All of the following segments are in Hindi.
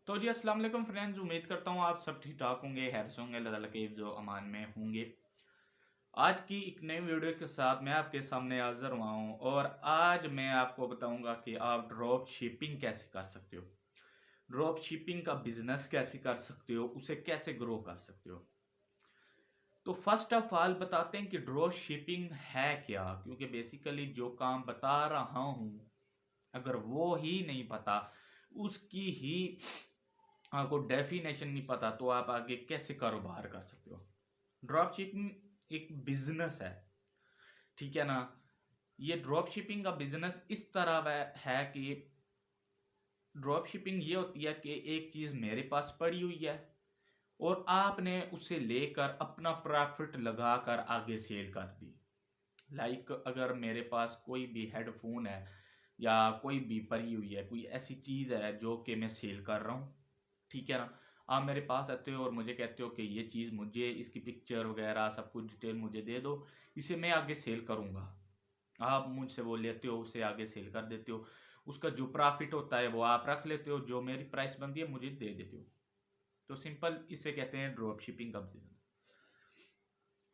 तो जी अस्सलाम वालेकुम फ्रेंड्स, उम्मीद करता हूँ आप सब ठीक ठाक होंगे, हैरस होंगे, अल्लाह ताला के जो अमान में होंगे। आज की एक नई वीडियो के साथ मैं आपके सामने हाजिर हुआ हूँ और आज मैं आपको बताऊंगा कि आप ड्रॉप शिपिंग कैसे कर सकते हो, ड्रॉप शिपिंग का बिजनेस कैसे कर सकते हो, उसे कैसे ग्रो कर सकते हो। तो फर्स्ट ऑफ ऑल बताते हैं कि ड्रॉप शिपिंग है क्या, क्योंकि बेसिकली जो काम बता रहा हूँ अगर वो ही नहीं पता, उसकी ही आपको डेफिनेशन नहीं पता, तो आप आगे कैसे कारोबार कर सकते हो। ड्रॉप शिपिंग एक बिजनेस है, ठीक है ना। ये ड्रॉप शिपिंग का बिजनेस इस तरह है कि ड्रॉप शिपिंग ये होती है कि एक चीज मेरे पास पड़ी हुई है और आपने उसे लेकर अपना प्रॉफिट लगाकर आगे सेल कर दी। लाइक अगर मेरे पास कोई भी हेडफोन है या कोई भी पड़ी हुई है, कोई ऐसी चीज है जो कि मैं सेल कर रहा हूँ, ठीक है ना। आप मेरे पास आते हो और मुझे कहते हो कि ये चीज़ मुझे, इसकी पिक्चर वगैरह सब कुछ डिटेल मुझे दे दो, इसे मैं आगे सेल करूँगा। आप मुझसे वो लेते हो, उसे आगे सेल कर देते हो, उसका जो प्रॉफिट होता है वो आप रख लेते हो, जो मेरी प्राइस बनती है मुझे दे देते हो। तो सिंपल इसे कहते हैं ड्रॉप शिपिंग का बिजनेस।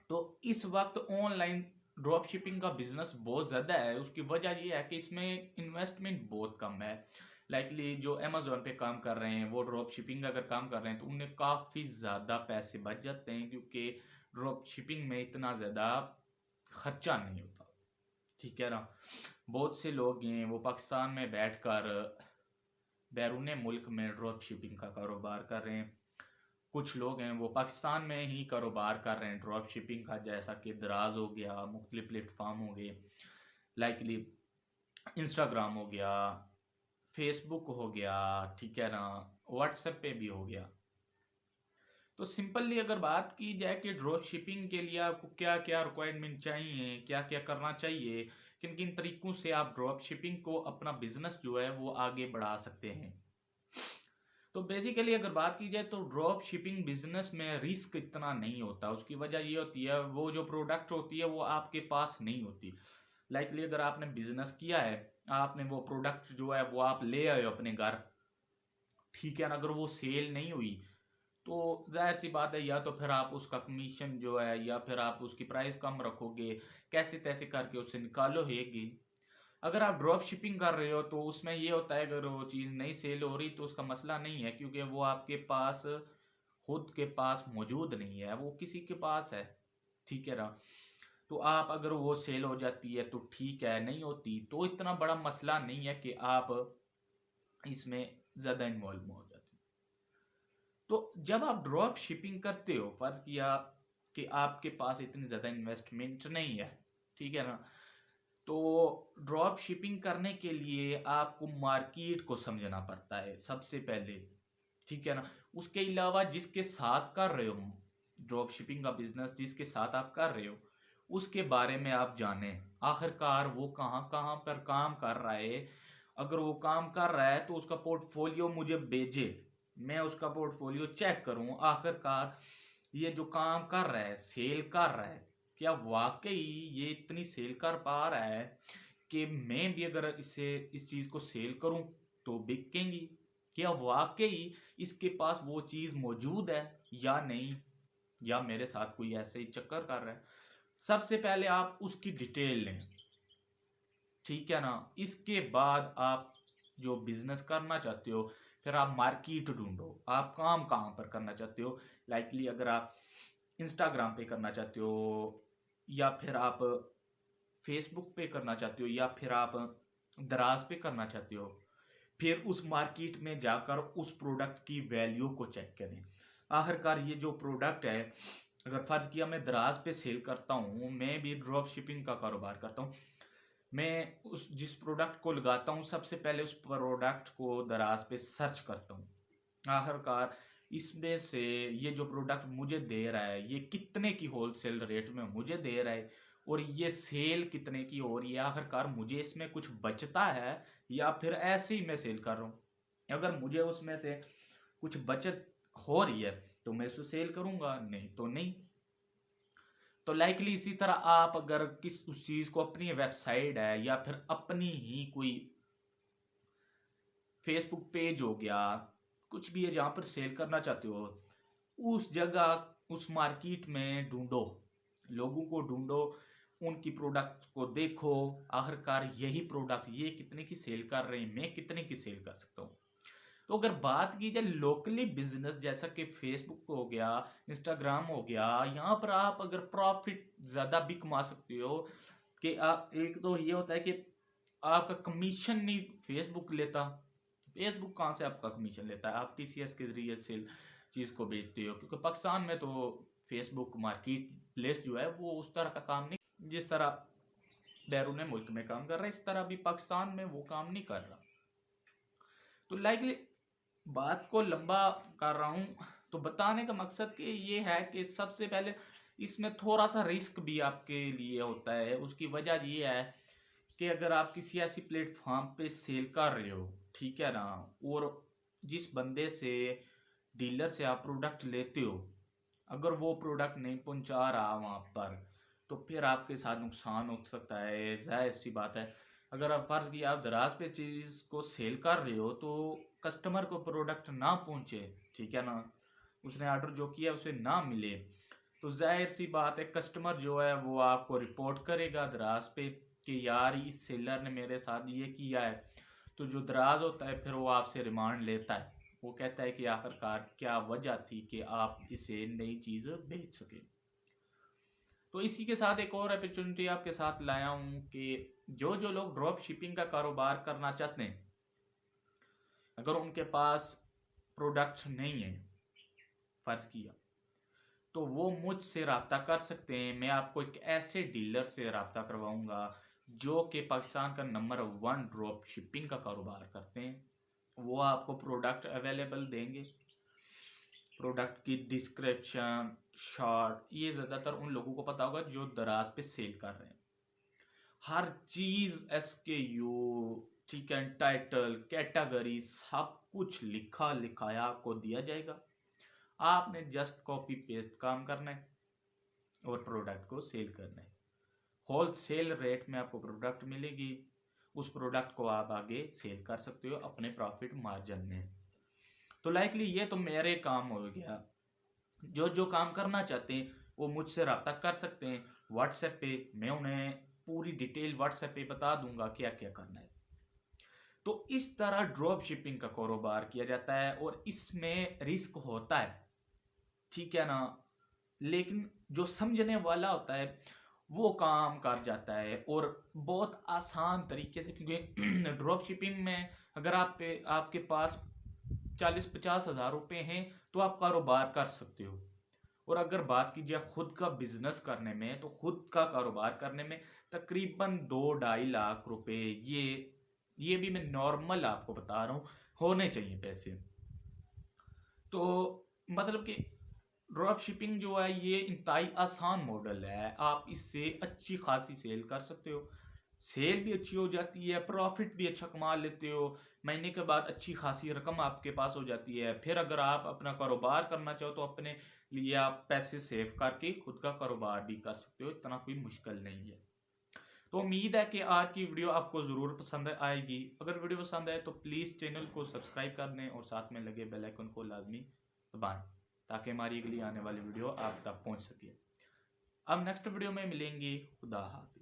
तो इस वक्त ऑनलाइन ड्रॉप शिपिंग का बिजनेस बहुत ज़्यादा है। उसकी वजह ये है कि इसमें इन्वेस्टमेंट बहुत कम है। लाइकली जो अमेजोन पे काम कर रहे हैं वो ड्रॉप शिपिंग अगर काम कर रहे हैं तो उन्हें काफ़ी ज़्यादा पैसे बच जाते हैं, क्योंकि ड्रॉप शिपिंग में इतना ज़्यादा खर्चा नहीं होता, ठीक है ना। बहुत से लोग हैं वो पाकिस्तान में बैठकर बैरून मुल्क में ड्रॉप शिपिंग का कारोबार कर रहे हैं। कुछ लोग हैं वो पाकिस्तान में ही कारोबार कर रहे हैं ड्रॉप शिपिंग का, जैसा कि दराज हो गया, मुख्तलिफ प्लेटफॉर्म हो गए, लाइकली इंस्टाग्राम हो गया, फेसबुक हो गया, ठीक है ना, व्हाट्सएप पे भी हो गया। तो सिंपली अगर बात की जाए कि ड्रॉप शिपिंग के लिए आपको क्या क्या रिक्वायरमेंट चाहिए, क्या क्या करना चाहिए, किन किन तरीकों से आप ड्रॉप शिपिंग को अपना बिजनेस जो है वो आगे बढ़ा सकते हैं। तो बेसिकली अगर बात की जाए तो ड्रॉप शिपिंग बिजनेस में रिस्क इतना नहीं होता। उसकी वजह ये होती है वो जो प्रोडक्ट होती है वो आपके पास नहीं होती। लाइकली अगर आपने बिजनेस किया है, आपने वो प्रोडक्ट जो है वो आप ले आए हो अपने घर, ठीक है ना। अगर वो सेल नहीं हुई तो जाहिर सी बात है, या तो फिर आप उसका कमीशन जो है या फिर आप उसकी प्राइस कम रखोगे, कैसे तैसे करके उससे निकालो हेगी। अगर आप ड्रॉप शिपिंग कर रहे हो तो उसमें ये होता है अगर वो चीज़ नहीं सेल हो रही तो उसका मसला नहीं है, क्योंकि वो आपके पास खुद के पास मौजूद नहीं है, वो किसी के पास है, ठीक है ना। तो आप अगर वो सेल हो जाती है तो ठीक है, नहीं होती तो इतना बड़ा मसला नहीं है कि आप इसमें ज़्यादा इन्वॉल्व हो जाते हो। तो जब आप ड्रॉप शिपिंग करते हो, फर्ज किया कि आपके पास इतनी ज़्यादा इन्वेस्टमेंट नहीं है, ठीक है ना। तो ड्रॉप शिपिंग करने के लिए आपको मार्केट को समझना पड़ता है सबसे पहले, ठीक है ना। उसके अलावा जिसके साथ कर रहे हो ड्रॉप शिपिंग का बिजनेस, जिसके साथ आप कर रहे हो उसके बारे में आप जानें, आखिरकार वो कहाँ कहाँ पर काम कर रहा है। अगर वो काम कर रहा है तो उसका पोर्टफोलियो मुझे भेजे, मैं उसका पोर्टफोलियो चेक करूं, आखिरकार ये जो काम कर रहा है, सेल कर रहा है, क्या वाकई ये इतनी सेल कर पा रहा है कि मैं भी अगर इसे इस चीज़ को सेल करूं तो बिकेंगी। क्या वाकई इसके पास वो चीज़ मौजूद है या नहीं, या मेरे साथ कोई ऐसे ही चक्कर कर रहा है। सबसे पहले आप उसकी डिटेल लें, ठीक है ना। इसके बाद आप जो बिजनेस करना चाहते हो, फिर आप मार्केट ढूंढो, आप काम कहाँ पर करना चाहते हो। लाइकली अगर आप इंस्टाग्राम पे करना चाहते हो, या फिर आप फेसबुक पे करना चाहते हो, या फिर आप दराज पे करना चाहते हो, फिर उस मार्केट में जाकर उस प्रोडक्ट की वैल्यू को चेक करें। आखिरकार ये जो प्रोडक्ट है, अगर फर्ज किया मैं दराज पे सेल करता हूँ, मैं भी ड्रॉप शिपिंग का कारोबार करता हूँ, मैं उस जिस प्रोडक्ट को लगाता हूँ सबसे पहले उस प्रोडक्ट को दराज पे सर्च करता हूँ, आखिरकार इसमें से ये जो प्रोडक्ट मुझे दे रहा है ये कितने की होलसेल रेट में मुझे दे रहा है और ये सेल कितने की हो रही है, आखिरकार मुझे इसमें कुछ बचता है या फिर ऐसे ही मैं सेल कर रहा हूँ। अगर मुझे उसमें से कुछ बचत हो रही है तो मैं इसको सेल करूंगा, नहीं तो नहीं। तो लाइकली इसी तरह आप अगर किस उस चीज को, अपनी वेबसाइट है या फिर अपनी ही कोई फेसबुक पेज हो गया, कुछ भी है जहाँ पर सेल करना चाहते हो, उस जगह उस मार्केट में ढूंढो, लोगों को ढूंढो, उनकी प्रोडक्ट को देखो, आखिरकार यही प्रोडक्ट ये कितने की सेल कर रहे हैं, मैं कितने की सेल कर सकता हूँ। तो अगर बात की जाए लोकली बिजनेस जैसा कि फेसबुक हो गया, इंस्टाग्राम हो गया, यहाँ पर आप अगर प्रॉफिट ज़्यादा भी कमा सकते हो कि आप, एक तो ये होता है कि आपका कमीशन नहीं फेसबुक लेता। फेसबुक कहाँ से आपका कमीशन लेता है? आप टीसीएस के जरिए सेल चीज़ को बेचते हो, क्योंकि पाकिस्तान में तो फेसबुक मार्केट प्लेस जो है वो उस तरह का काम नहीं, जिस तरह बैरून मुल्क में काम कर रहा है इस तरह भी पाकिस्तान में वो काम नहीं कर रहा। तो लाइकली बात को लंबा कर रहा हूँ, तो बताने का मकसद कि ये है कि सबसे पहले इसमें थोड़ा सा रिस्क भी आपके लिए होता है। उसकी वजह ये है कि अगर आप किसी ऐसी प्लेटफॉर्म पे सेल कर रहे हो, ठीक है ना, और जिस बंदे से, डीलर से आप प्रोडक्ट लेते हो, अगर वो प्रोडक्ट नहीं पहुंचा रहा वहाँ पर, तो फिर आपके साथ नुकसान हो सकता है। जाहिर सी बात है, अगर आप फर्ज की आप दराज पे चीज़ को सेल कर रहे हो तो कस्टमर को प्रोडक्ट ना पहुंचे, ठीक है ना, उसने ऑर्डर जो किया उसे ना मिले, तो जाहिर सी बात है कस्टमर जो है वो आपको रिपोर्ट करेगा दराज पे कि यार इस सेलर ने मेरे साथ ये किया है। तो जो दराज होता है फिर वो आपसे रिमांड लेता है, वो कहता है कि आखिरकार क्या वजह थी कि आप इसे नई चीज़ बेच सके। तो इसी के साथ एक और अपॉर्चुनिटी आपके साथ लाया हूँ कि जो जो लोग ड्रॉप शिपिंग का कारोबार करना चाहते हैं, अगर उनके पास प्रोडक्ट नहीं है फर्ज किया, तो वो मुझसे रब्ता कर सकते हैं। मैं आपको एक ऐसे डीलर से रब्ता करवाऊंगा जो कि पाकिस्तान का नंबर 1 ड्रॉप शिपिंग का कारोबार करते हैं। वो आपको प्रोडक्ट अवेलेबल देंगे, प्रोडक्ट की डिस्क्रिप्शन, शॉर्ट, ये ज़्यादातर उन लोगों को पता होगा जो दराज पे सेल कर रहे हैं। हर चीज़ SKU, ठीक है, टाइटल, कैटेगरी, सब कुछ लिखा लिखाया आपको दिया जाएगा। आपने जस्ट कॉपी पेस्ट काम करना है और प्रोडक्ट को सेल करना है। होलसेल रेट में आपको प्रोडक्ट मिलेगी, उस प्रोडक्ट को आप आगे सेल कर सकते हो अपने प्रॉफिट मार्जिन में। तो लाइकली ये तो मेरे काम हो गया। जो जो काम करना चाहते हैं वो मुझसे रब्ता कर सकते हैं व्हाट्सएप पे, मैं उन्हें पूरी डिटेल व्हाट्सएप पे बता दूंगा क्या क्या करना है। तो इस तरह ड्रॉप शिपिंग का कारोबार किया जाता है और इसमें रिस्क होता है, ठीक है ना, लेकिन जो समझने वाला होता है वो काम कर जाता है और बहुत आसान तरीके से। क्योंकि ड्रॉप शिपिंग में अगर आपके पास 40-50 हज़ार रुपये हैं तो आप कारोबार कर सकते हो। और अगर बात की जाए खुद का बिजनेस करने में, तो खुद का कारोबार करने में तकरीबन 2-2.5 लाख रुपए, ये भी मैं नॉर्मल आपको बता रहा हूँ, होने चाहिए पैसे। तो मतलब कि ड्रॉप शिपिंग जो है ये इंतहाई आसान मॉडल है, आप इससे अच्छी खासी सेल कर सकते हो, सेल भी अच्छी हो जाती है, प्रॉफिट भी अच्छा कमा लेते हो, महीने के बाद अच्छी खासी रकम आपके पास हो जाती है। फिर अगर आप अपना कारोबार करना चाहो तो अपने लिए आप पैसे सेव करके खुद का कारोबार भी कर सकते हो, इतना कोई मुश्किल नहीं है। तो उम्मीद है कि आज की वीडियो आपको ज़रूर पसंद आएगी। अगर वीडियो पसंद आए तो प्लीज़ चैनल को सब्सक्राइब कर दें और साथ में लगे बेल आइकन को लाजमी दबाएं ताकि हमारी अगली आने वाली वीडियो आप तक पहुंच सके। अब नेक्स्ट वीडियो में मिलेंगे। खुदा हाफिज़।